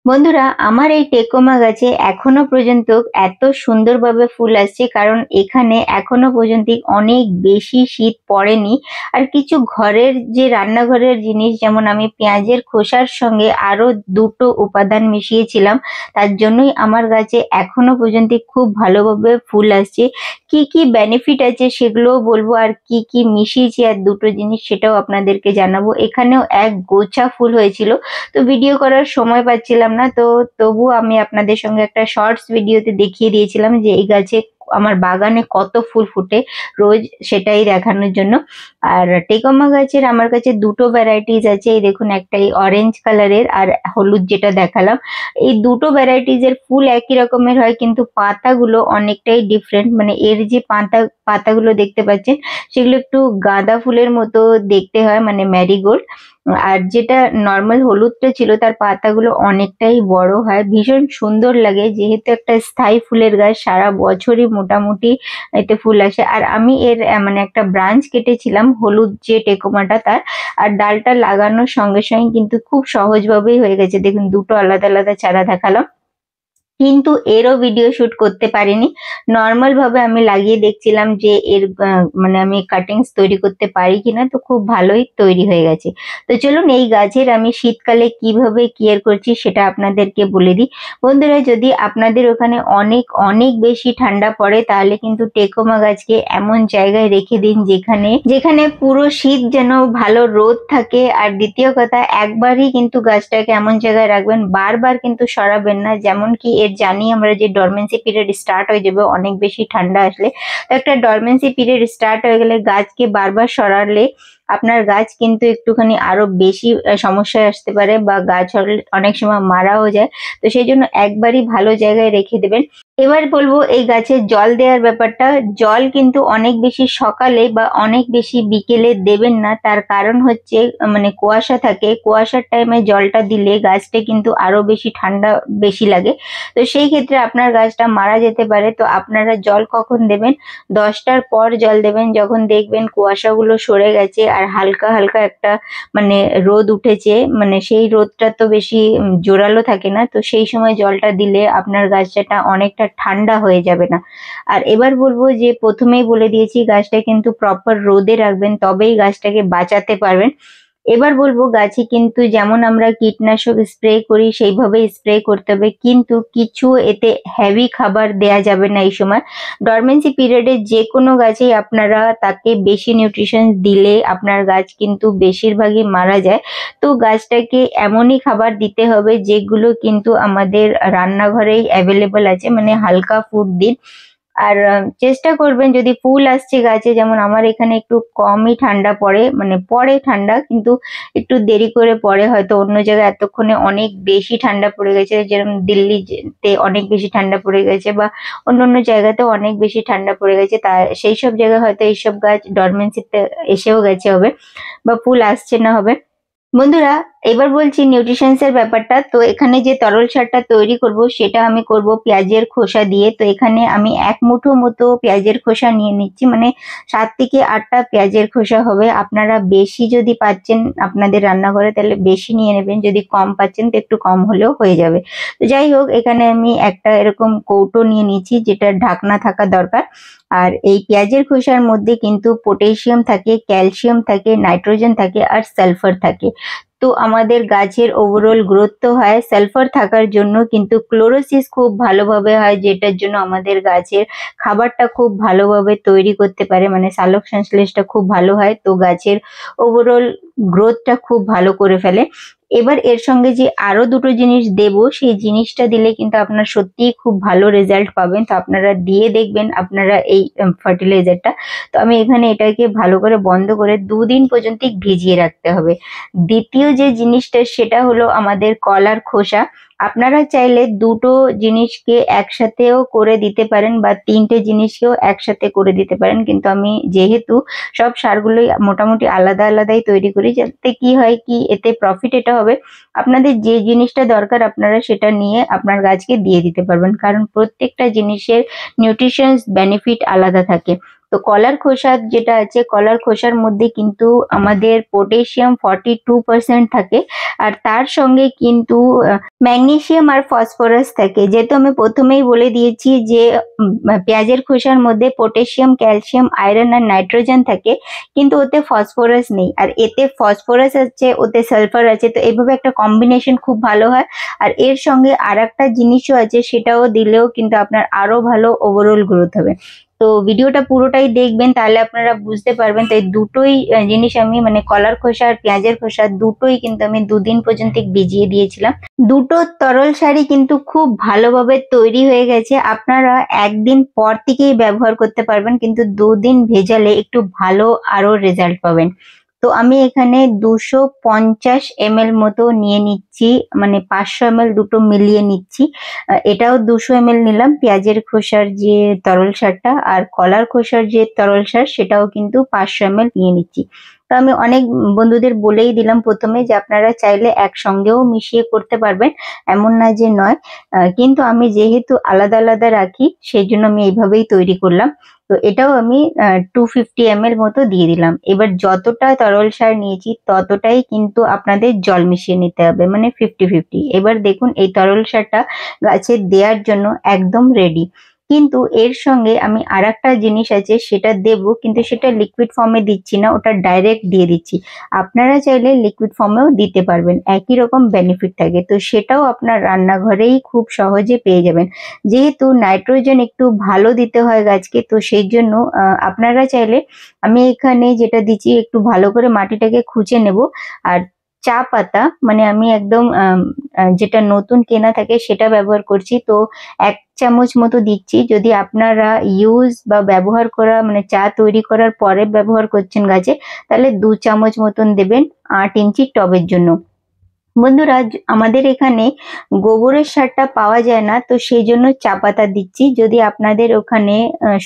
বন্ধুরা, আমার এই টেকোমা গাছে এখনো পর্যন্ত এত সুন্দরভাবে ফুল আসছে, কারণ এখানে এখনো পর্যন্ত অনেক বেশি শীত পড়েনি। আর কিছু ঘরের যে রান্নাঘরের জিনিস, যেমন আমি পেঁয়াজের খোসার সঙ্গে আরো দুটো উপাদান মিশিয়েছিলাম, তার জন্যই আমার গাছে এখনো পর্যন্ত খুব ভালোভাবে ফুল আসছে। কি কি বেনিফিট আছে সেগুলোও বলবো, আর কি কি মিশিয়েছি আর দুটো জিনিস সেটাও আপনাদেরকে জানাবো। এখানেও এক গোছা ফুল হয়েছিল, তো ভিডিও করার সময় পাচ্ছিলাম না, তো তবু আমি আপনাদের সঙ্গে একটা শর্টস ভিডিওতে দেখিয়ে দিয়েছিলাম যে এই গাছে আমার বাগানে কত ফুল ফুটে রোজ, সেটাই দেখানোর জন্য। আর টেকোমা গাছের আমার কাছে দুটো ভ্যারাইটিস আছে, এই দেখুন, একটা এই অরেঞ্জ কালারের আর হলুদ যেটা দেখালাম। এই দুটো ভ্যারাইটিস এর ফুল একই রকমের হয়, কিন্তু পাতাগুলো অনেকটাই ডিফারেন্ট। মানে এর যে পাতাগুলো দেখতে পাচ্ছেন সেগুলো একটু গাঁদা ফুলের মতো দেখতে হয়, মানে ম্যারিগোল্ড। আর যেটা নর্মাল হলুদটা ছিল তার পাতাগুলো অনেকটাই বড় হয়, ভীষণ সুন্দর লাগে। যেহেতু একটা স্থায়ী ফুলের গাছ, সারা বছরই মোটামুটি এতে ফুল আসে। আর আমি এর মানে একটা ব্রাঞ্চ কেটেছিলাম হলুদ যে টেকোমাটা তার, আর ডালটা লাগানোর সঙ্গে সঙ্গে কিন্তু খুব সহজভাবেই হয়ে গেছে। দেখুন, দুটো আলাদা আলাদা চারা দেখালাম, কিন্তু এরও ভিডিও শুট করতে পারিনি। নর্মাল ভাবে আমি লাগিয়ে দেখছিলাম যে এর মানে আমি কাটিংস তৈরি করতে পারি কিনা, তো খুব ভালোই তৈরি হয়ে গেছে। তো চলুন, এই গাছের আমি শীতকালে কিভাবে কেয়ার করছি সেটা আপনাদেরকে বলে দিই। বন্ধুরা, যদি আপনাদের ওখানে অনেক অনেক বেশি ঠান্ডা পড়ে, তাহলে কিন্তু টেকোমা গাছকে এমন জায়গায় রেখে দিন যেখানে যেখানে পুরো শীত যেন ভালো রোদ থাকে। আর দ্বিতীয় কথা, একবারই কিন্তু গাছটাকে এমন জায়গায় রাখবেন, বারবার কিন্তু সরাবেন না। যেমন কি এর জানি আমরা যে ডরমেন্সি পিরিয়ড স্টার্ট হয়ে যাবে অনেক বেশি ঠান্ডা আসলে, তো একটা ডরমেন্সি পিরিয়ড স্টার্ট হয়ে গেলে গাছকে বারবার সরালে আপনার গাছ কিন্তু একটুখানি আরো বেশি সমস্যায় আসতে পারে, বা গাছ অনেক সময় মারাও যায়। তো সেই জন্য একবারই ভালো জায়গায় রেখে দেবেন। এবার বলবো এই গাছে জল দেওয়ার ব্যাপারটা। জল কিন্তু অনেক বেশি সকালে বা অনেক বেশি বিকেলে দেবেন না, তার কারণ হচ্ছে মানে কুয়াশা থাকে, কুয়াশার টাইমে জলটা দিলে গাছটা কিন্তু আরো বেশি ঠান্ডা বেশি লাগে। তো সেই ক্ষেত্রে আপনার গাছটা মারা যেতে পারে। তো আপনারা জল কখন দেবেন? 10টার পর জল দেবেন, যখন দেখবেন কুয়াশাগুলো সরে গেছে আর হালকা হালকা একটা মানে রোদ উঠেছে। মানে সেই রোদটা তো বেশি জোরালো থাকে না, তো সেই সময় জলটা দিলে আপনার গাছটা অনেকটা ঠান্ডা হয়ে যাবে না। আর এবার বলবো যে প্রথমেই বলে দিয়েছি, গাছটা কিন্তু প্রপার রোদে রাখবেন, তবেই গাছটাকে বাঁচাতে পারবেন। এবার বলবো, গাছে কিন্তু যেমন আমরা কীটনাশক স্প্রে করি সেইভাবে স্প্রে করতে হবে, কিন্তু কিছু এতে হেভি খাবার দেয়া যাবে না এই সময়। ডরমেন্সি পিরিয়ডে যে কোনো গাছেই আপনারা তাকে বেশি নিউট্রিশন দিলে আপনার গাছ কিন্তু বেশিরভাগই মারা যায়। তো গাছটাকে এমনই খাবার দিতে হবে যেগুলো কিন্তু আমাদের রান্নাঘরেই অ্যাভেলেবল আছে, মানে হালকা ফুড দিন। আর চেষ্টা করবেন, যদি ফুল আসছে গাছে, যেমন আমার এখানে একটু কমই ঠান্ডা পড়ে, মানে পড়ে ঠান্ডা কিন্তু একটু দেরি করে পড়ে। হয়তো অন্য জায়গায় এতক্ষণে অনেক বেশি ঠান্ডা পড়ে গেছে, যেরকম দিল্লিতে অনেক বেশি ঠান্ডা পড়ে গেছে, বা অন্য অন্য জায়গাতেও অনেক বেশি ঠান্ডা পড়ে গেছে, তা সেই সব জায়গায় হয়তো এইসব গাছ ডরমেন্সিতে এসেও গেছে হবে, বা ফুল আসছে না হবে। বন্ধুরা, এবার বলছি নিউট্রিশনস এর ব্যাপারটা। তো এখানে যে তরল সারটা তৈরি করব সেটা আমি করব পেঁয়াজের খোসা দিয়ে। তো এখানে আমি 1 মুঠো মতো পেঁয়াজের খোসা নিয়ে নিচ্ছি, মানে 7 থেকে 8টা পেঁয়াজের খোসা হবে। আপনারা বেশি যদি পাচ্ছেন আপনাদের রান্নাঘরে তাহলে বেশি নিয়ে নেবেন, যদি কম পাচ্ছেন তো একটু কম হলেও হয়ে যাবে। তো যাই হোক, এখানে আমি একটা এরকম কৌটো নিয়ে নিচ্ছি যেটা ঢাকনা থাকা দরকার। আর এই পেঁয়াজের খোসার মধ্যে কিন্তু পটাশিয়াম থাকে, ক্যালসিয়াম থাকে, নাইট্রোজেন থাকে আর সালফার থাকে। তো আমাদের গাছের ওভারঅল গ্রোথ তো হয় সালফার থাকার জন্য, কিন্তু ক্লোরোসিস খুব ভালোভাবে হয়, যেটার জন্য আমাদের গাছের খাবারটা খুব ভালোভাবে তৈরি করতে পারে, মানে সালোক সংশ্লেষটা খুব ভালো হয়, তো গাছের ওভারঅল গ্রোথটা খুব ভালো করে ফেলে। এবার এর সঙ্গে যে আরো দুটো জিনিস দেব, সেই জিনিসটা দিলে কিন্তু আপনার সত্যিই খুব ভালো রেজাল্ট পাবেন। তো আপনারা দিয়ে দেখবেন আপনারা এই ফার্টিলাইজারটা। তো আমি এখানে এটাকে ভালো করে বন্ধ করে 2 দিন পর্যন্ত ভিজিয়ে রাখতে হবে। দ্বিতীয় যে জিনিসটা সেটা হলো আমাদের কলার খোসা। আপনারা চাইলে দুটো জিনিসকে একসাথেও করে দিতে পারেন, বা 3টে জিনিসকেও একসাথে করে দিতে পারেন, কিন্তু আমি যেহেতু সব সারগুলোই মোটামুটি আলাদা আলাদাই তৈরি করি, যাতে কি হয় কি এতে প্রফিট এটা হবে, আপনাদের যে জিনিসটা দরকার আপনারা সেটা নিয়ে আপনার গাছকে দিয়ে দিতে পারবেন, কারণ প্রত্যেকটা জিনিসের নিউট্রিশনস বেনিফিট আলাদা থাকে। তো কলার খোসা যেটা আছে, কলার খোসার মধ্যে কিন্তু আমাদের পটাশিয়াম 42% থাকে, আর তার সঙ্গে কিন্তু ম্যাগনেসিয়াম আর ফসফরাস থাকে। যেহেতু আমি প্রথমেই বলে দিয়েছি যে পেঁয়াজের খোসার মধ্যে পটাশিয়াম, ক্যালসিয়াম, আয়রন আর নাইট্রোজেন থাকে, কিন্তু ওতে ফসফরাস নেই, আর এতে ফসফরাস আছে, ওতে সালফার আছে। তো এইভাবে একটা কম্বিনেশন খুব ভালো হয়। আর এর সঙ্গে আর একটা জিনিসও আছে, সেটাও দিলেও কিন্তু আপনার আরো ভালো ওভারঅল গ্রোথ হবে। তো ভিডিওটা পুরোটাই দেখবেন, তাহলে আপনারা বুঝতে পারবেন। তো এই দুটোই জিনিস আমি মানে কলার খোসা আর পেঁয়াজের খোসা দুটোই কিন্তু আমি 2 দিন পর্যন্ত ভিজিয়ে দিয়েছিলাম। দুটো তরল শাড়ি কিন্তু খুব ভালোভাবে তৈরি হয়ে গেছে। আপনারা একদিন পর থেকেই ব্যবহার করতে পারবেন, কিন্তু 2 দিন ভেজালে একটু ভালো আরো রেজাল্ট পাবেন। তো আমি এখানে 250 ml মতো নিয়ে নিচ্ছি, মানে 500 ml দুটো মিলিয়ে নিচ্ছি। এটাও 200 ml নিলাম পেঁয়াজের খোসার যে তরল সারটা, আর কলার খোসার যে তরল সার সেটাও কিন্তু 500 ml নিয়ে নিচ্ছি। তো আমি অনেক বন্ধুদের বলেই দিলাম প্রথমে যে আপনারা চাইলে একসঙ্গেও মিশিয়ে করতে পারবেন, এমন না যে নয়। কিন্তু আমি যেহেতু আলাদা আলাদা রাখি, সেই জন্য আমি এইভাবেই তৈরি করলাম। তো এটাও আমি 250 ml মতো দিয়ে দিলাম। এবার যতটা তরল সার নিয়েছি ততটাই কিন্তু আপনাদের জল মিশিয়ে নিতে হবে, মানে 50-50। এবার দেখুন এই তরল সারটা গাছে দেওয়ার জন্য একদম রেডি। কিন্তু এর সঙ্গে আমি আরেকটা জিনিস আছে সেটা দেব, কিন্তু সেটা লিকুইড ফর্মে দিচ্ছি না, ওটা ডাইরেক্ট দিয়ে দিচ্ছি। আপনারা চাইলে লিকুইড ফর্মেও দিতে পারবেন, একই রকম বেনিফিট থাকে। তো সেটাও আপনার রান্নাঘরেই খুব সহজে পেয়ে যাবেন। যেহেতু নাইট্রোজেন একটু ভালো দিতে হয় গাছকে, তো সেই জন্য আপনারা চাইলে, আমি এখানে যেটা দিচ্ছি একটু ভালো করে মাটিটাকে খুঁচে নেব। আর চা পাতা, মানে আমি একদম যেটা নতুন কেনা থাকে সেটা ব্যবহার করছি, তো 1 চামচ মতো দিচ্ছি। যদি আপনারা ইউজ বা ব্যবহার করা মানে চা তৈরি করার পরে ব্যবহার করছেন গাছে, তাহলে 2 চামচ মতন দেবেন 8 ইঞ্চি টবের জন্য। বন্ধুরা, আমাদের এখানে গোবরের সারটা পাওয়া যায় না, তো সেই জন্য চা পাতা দিচ্ছি। যদি আপনাদের ওখানে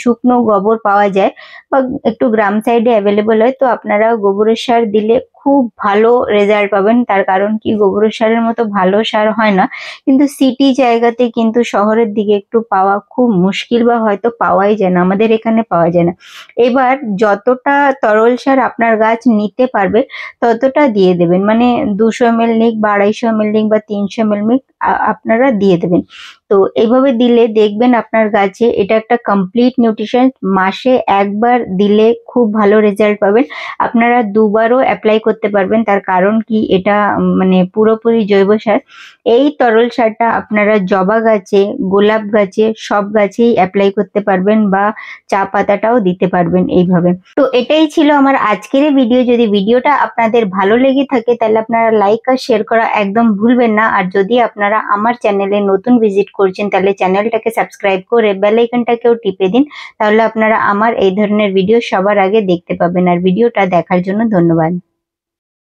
শুকনো গোবর পাওয়া যায় বা একটু গ্রাম সাইডে অ্যাভেলেবল হয়, তো আপনারা গোবরের সার দিলে খুব ভালো রেজাল্ট পাবেন। তার কারণ কি, গোবরের সারের মতো ভালো সার হয় না, কিন্তু সিটি জায়গাতে কিন্তু শহরের দিকে একটু পাওয়া খুব মুশকিল, বা হয়তো পাওয়াই যায় না, আমাদের এখানে পাওয়া যায় না। এবার যতটা তরল সার আপনার গাছ নিতে পারবে ততটা দিয়ে দেবেন, মানে 200 ml নিক বা 250 ml নিক বা 300 ml নিক, আপনারা দিয়ে দেবেন। তো এইভাবে দিলে দেখবেন আপনার গাছে এটা একটা কমপ্লিট নিউট্রিশন, মাসে একবার দিলে খুব ভালো রেজাল্ট পাবেন। আপনারা দুবারও অ্যাপ্লাই করতে পারবেন, তার কারণ কি, এটা মানে পুরোপুরি জৈব সার। এই তরল সারটা আপনারা জবা গাছে, গোলাপ গাছে, সব গাছেই অ্যাপ্লাই করতে পারবেন, বা চা পাতাটাও দিতে পারবেন এইভাবে। তো এটাই ছিল আমার আজকের ভিডিও। যদি ভিডিওটা আপনাদের ভালো লেগে থাকে তাহলে আপনারা লাইক আর শেয়ার করা একদম ভুলবেন না। আর যদি আপনারা আমার চ্যানেলে নতুন ভিজিট করছেন তাহলে চ্যানেলটাকে সাবস্ক্রাইব করে বেল আইকনটাকেও টিপে দিন, তাহলে আপনারা আমার এই ধরনের ভিডিও সবার আগে দেখতে পাবেন। আর ভিডিওটা দেখার জন্য ধন্যবাদ।